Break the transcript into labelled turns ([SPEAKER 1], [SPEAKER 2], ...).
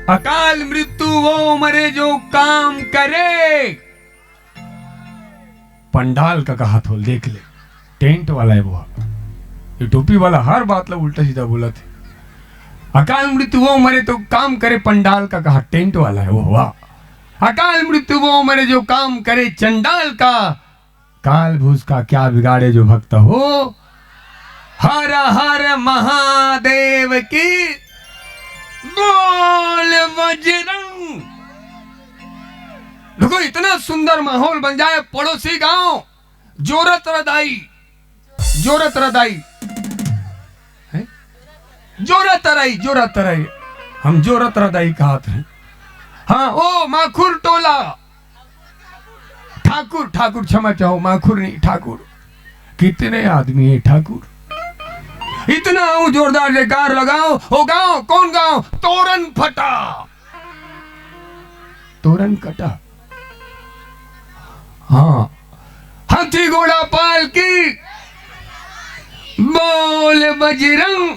[SPEAKER 1] अकाल मृत्यु वो मरे जो काम करे। पंडाल का कहा थोल देख ले, टेंट वाला है वो, ये टोपी वाला हर बात ला उल्टा सीधा बोला थे। अकाल मृत्यु वो मरे तो काम करे, पंडाल का कहा टेंट वाला है वो। वाह, अकाल मृत्यु वो मरे जो काम करे चंडाल का, काल भूस का क्या बिगाड़े जो भक्त हो। हर हर महादेव की बोल बजरंग। देखो इतना सुंदर माहौल बन जाए, पड़ोसी गांव जोरत रदाई, जोरत रदाई है, जोरत रदाई, जोरत रदाई, हम जोरत रदाई कहते हैं। हाँ, ओ माखुर टोला, ठाकुर, ठाकुर क्षमा चाहो, माखुर नहीं ठाकुर। कितने आदमी है ठाकुर, इतना जोरदार जयकार लगाओ। ओ गांव, कौन गांव? तोरन फटा, तोरन कटा। हाँ, हाथी घोड़ा पाल की बोल बजरंग।